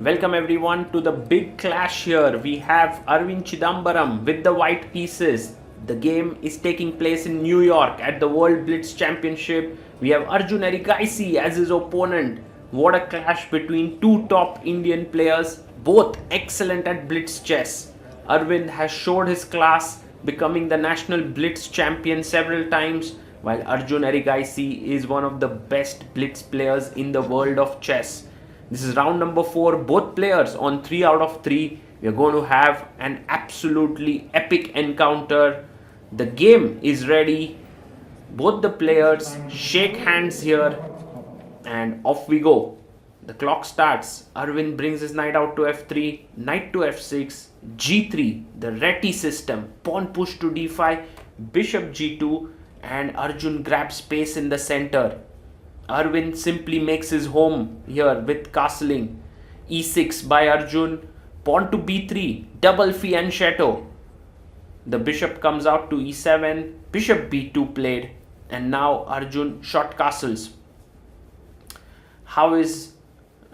Welcome everyone to the big clash here. We have Aravindh Chithambaram with the white pieces. The game is taking place in New York at the World Blitz Championship. We have Arjun Erigaisi as his opponent. What a clash between two top Indian players, both excellent at blitz chess. Aravindh has showed his class, becoming the national blitz champion several times, while Arjun Erigaisi is one of the best blitz players in the world of chess. This is round number 4. Both players on 3 out of 3. We are going to have an absolutely epic encounter. The game is ready. Both the players shake hands here and off we go. The clock starts. Aravindh brings his knight out to f3, knight to f6, g3, the Reti system, pawn push to d5, bishop g2, and Arjun grabs space in the center. Aravindh simply makes his home here with castling. e6 by Arjun, pawn to b3, double fianchetto. The bishop comes out to e7, bishop b2 played, and now Arjun short castles. How is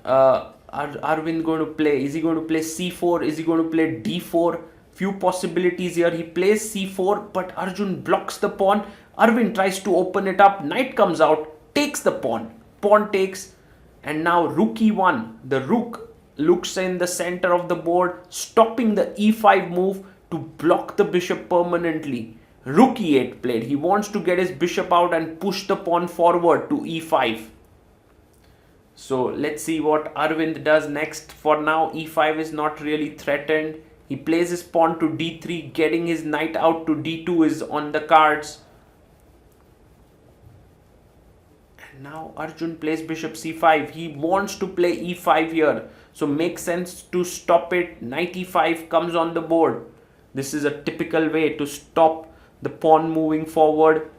Aravindh going to play? Is he going to play c4? Is he going to play d4? Few possibilities here. He plays c4, but Arjun blocks the pawn. Aravindh tries to open it up. Knight comes out, takes the pawn. Pawn takes, and now rook e1. The rook looks in the center of the board, stopping the e5 move to block the bishop permanently. Rook e8 played. He wants to get his bishop out and push the pawn forward to e5. So let's see what Aravindh does next. For now, e5 is not really threatened. He plays his pawn to d3, getting his knight out to d2 is on the cards. And now Arjun plays bishop c5. He wants to play e5 here. So makes sense to stop it. Knight e5 comes on the board. This is a typical way to stop the pawn moving forward.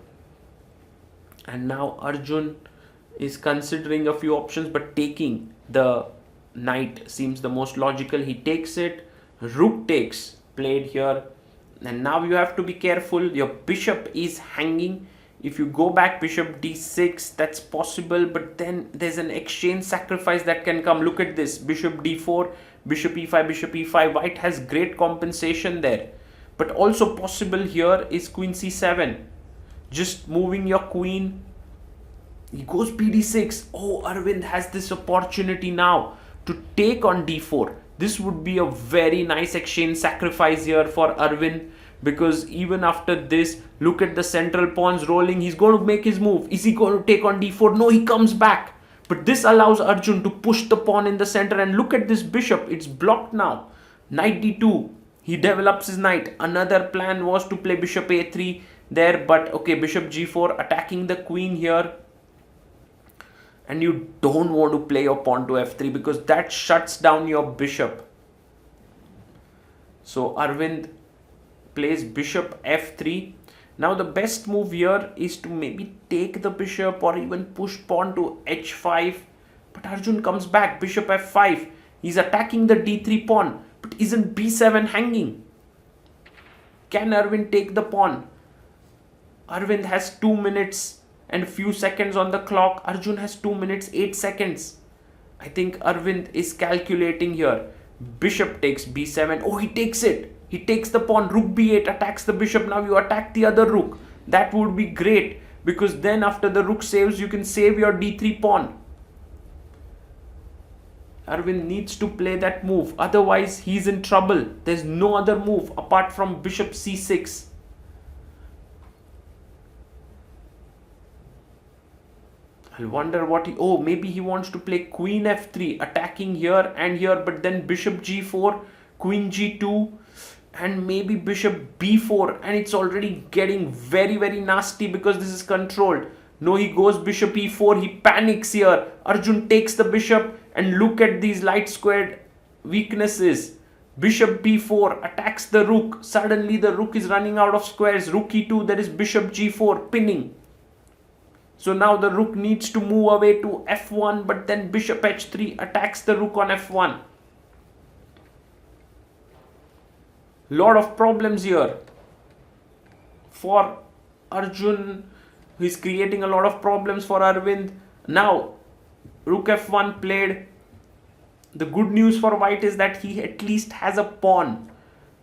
And now Arjun is considering a few options, but taking the knight seems the most logical. He takes it. Rook takes played here, and now you have to be careful. Your bishop is hanging. If you go back bishop d6, that's possible, but then there's an exchange sacrifice that can come. Look at this, bishop d4, bishop e5, bishop e5. White has great compensation there, but also possible here is queen c7, just moving your queen. He goes bd6. Oh, Aravindh has this opportunity now to take on d4. This would be a very nice exchange sacrifice here for Aravindh, because even after this, look at the central pawns rolling. He's going to make his move. Is he going to take on d4? No, he comes back. But this allows Arjun to push the pawn in the center, and look at this bishop. It's blocked now. Knight d2. He develops his knight. Another plan was to play bishop a3 there, but okay, bishop g4 attacking the queen here. And you don't want to play your pawn to f3 because that shuts down your bishop. So Aravindh plays bishop f3. Now the best move here is to maybe take the bishop or even push pawn to h5. But Arjun comes back, bishop f5. He's attacking the d3 pawn. But isn't b7 hanging? Can Aravindh take the pawn? Aravindh has 2 minutes and a few seconds on the clock. Arjun has 2 minutes 8 seconds. I think Aravindh is calculating here. Bishop takes b7. Oh, he takes it. He takes the pawn. Rook b8 attacks the bishop. Now you attack the other rook. That would be great, because then after the rook saves, you can save your d3 pawn. Aravindh needs to play that move. Otherwise, he's in trouble. There's no other move apart from bishop c6. I wonder what oh, maybe he wants to play queen f3, attacking here and here, but then bishop g4, queen g2, and maybe bishop b4, and it's already getting very, very nasty because this is controlled. No, he goes bishop e4, he panics here. Arjun takes the bishop, and look at these light squared weaknesses. Bishop b4 attacks the rook. Suddenly the rook is running out of squares. Rook e2, there is bishop g4 pinning. So now the rook needs to move away to f1, but then bishop h3 attacks the rook on f1. Lot of problems here for Arjun. He's creating a lot of problems for Aravindh. Now rook f1 played. The good news for white is that he at least has a pawn,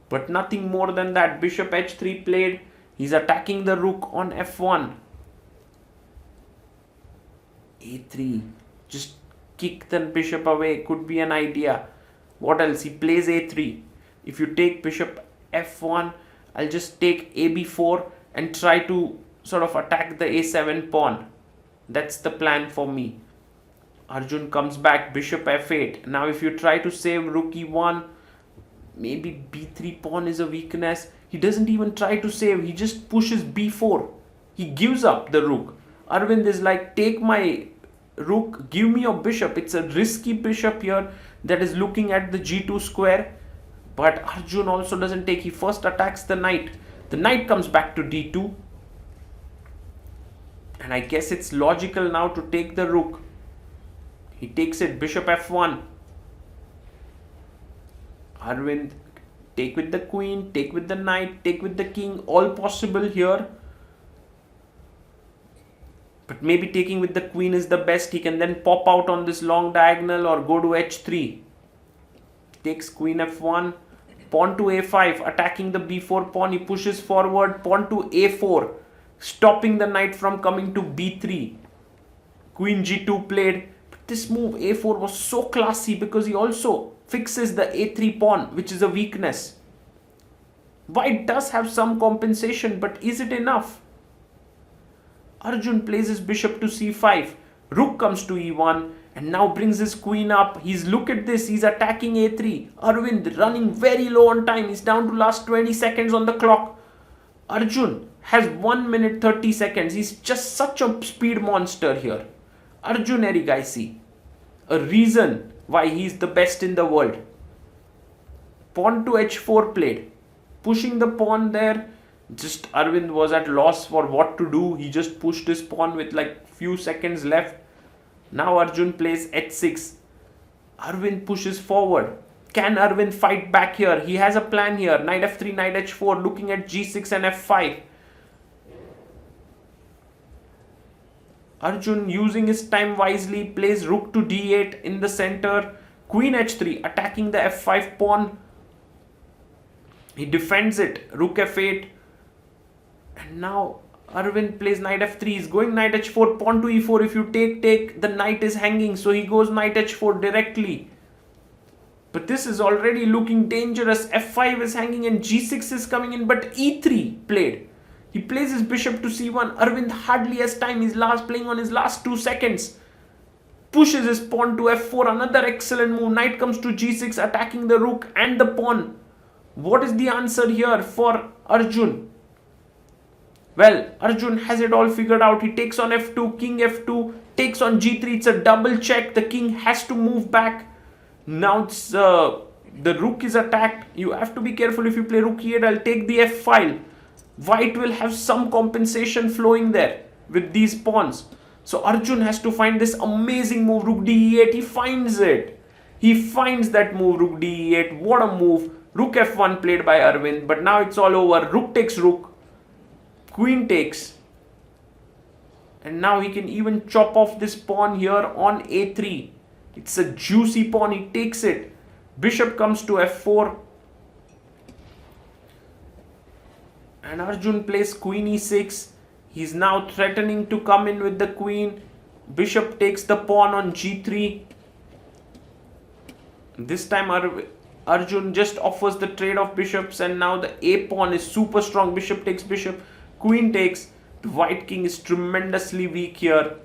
but nothing more than that. Bishop h3 played. He's attacking the rook on f1. a3. Just kick the bishop away. Could be an idea. What else? He plays a3. If you take bishop f1, I'll just take ab4 and try to sort of attack the a7 pawn. That's the plan for me. Arjun comes back, bishop f8. Now if you try to save rook e1, maybe b3 pawn is a weakness. He doesn't even try to save, he just pushes b4. He gives up the rook. Aravindh is like, take my rook, give me your bishop. It's a risky bishop here that is looking at the g2 square. But Arjun also doesn't take, he first attacks the knight. The knight comes back to d2. And I guess it's logical now to take the rook. He takes it, bishop f1. Aravindh, take with the queen, take with the knight, take with the king, all possible here. But maybe taking with the queen is the best. He can then pop out on this long diagonal or go to h3. Takes queen f1, pawn to a5, attacking the b4 pawn. He pushes forward, pawn to a4, stopping the knight from coming to b3. Queen g2 played. This move a4 was so classy because he also fixes the a3 pawn, which is a weakness. White does have some compensation, but is it enough? Arjun plays his bishop to c5. Rook comes to e1 and now brings his queen up. Look at this, he's attacking a3. Aravindh running very low on time. He's down to last 20 seconds on the clock. Arjun has 1 minute 30 seconds. He's just such a speed monster here. Arjun Erigaisi, a reason why he's the best in the world. Pawn to h4 played, pushing the pawn there. Just Aravindh was at loss for what to do. He just pushed his pawn with like few seconds left. Now Arjun plays h6. Aravindh pushes forward. Can Aravindh fight back here? He has a plan here. Knight f3, knight h4, looking at g6 and f5. Arjun, using his time wisely, plays rook to d8 in the center. Queen h3, attacking the f5 pawn. He defends it. Rook f8. And now Aravindh plays knight f3. He's going knight h4, pawn to e4. If you take, the knight is hanging. So he goes knight h4 directly. But this is already looking dangerous. f5 is hanging and g6 is coming in. But e3 played. He plays his bishop to c1. Aravindh hardly has time. He's playing on his last 2 seconds. Pushes his pawn to f4. Another excellent move. Knight comes to g6, attacking the rook and the pawn. What is the answer here for Arjun? Well, Arjun has it all figured out. He takes on f2, king f2, takes on g3. It's a double check. The king has to move back. Now it's, the rook is attacked. You have to be careful if you play rook e8. I'll take the f file. White will have some compensation flowing there with these pawns. So Arjun has to find this amazing move, rook d8. He finds it. He finds that move, rook d8. What a move. Rook f1 played by Aravindh. But now it's all over. Rook takes rook. Queen takes. And now he can even chop off this pawn here on a3. It's a juicy pawn. He takes it. Bishop comes to f4. And Arjun plays queen e6. He's now threatening to come in with the queen. Bishop takes the pawn on g3. This time Arjun just offers the trade of bishops, and now the a pawn is super strong. Bishop takes bishop. Queen takes. The white king is tremendously weak here.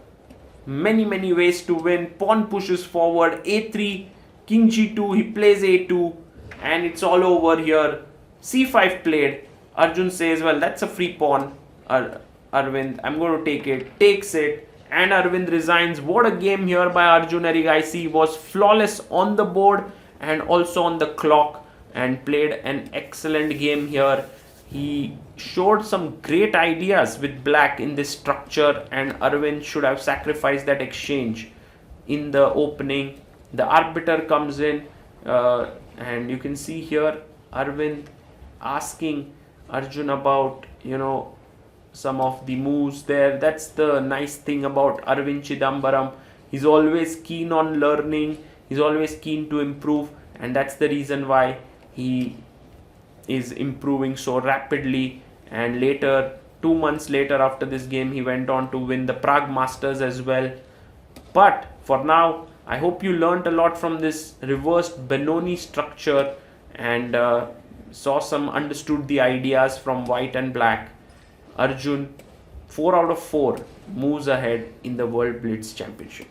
Many ways to win. Pawn pushes forward. a3. King g2. He plays a2. And it's all over here. c5 played. Arjun says, well, that's a free pawn. Aravindh, I'm going to take it. Takes it. And Aravindh resigns. What a game here by Arjun Erigaisi. Was flawless on the board and also on the clock, and played an excellent game here. He showed some great ideas with black in this structure, and Aravindh should have sacrificed that exchange in the opening. The arbiter comes in, and you can see here Aravindh asking Arjun about, some of the moves there. That's the nice thing about Aravindh Chithambaram. He's always keen on learning. He's always keen to improve, and that's the reason why he is improving so rapidly. And later, 2 months later after this game, he went on to win the Prague Masters as well. But for now, I hope you learnt a lot from this reversed Benoni structure and understood the ideas from white and black. Arjun, 4 out of 4, moves ahead in the World Blitz Championship.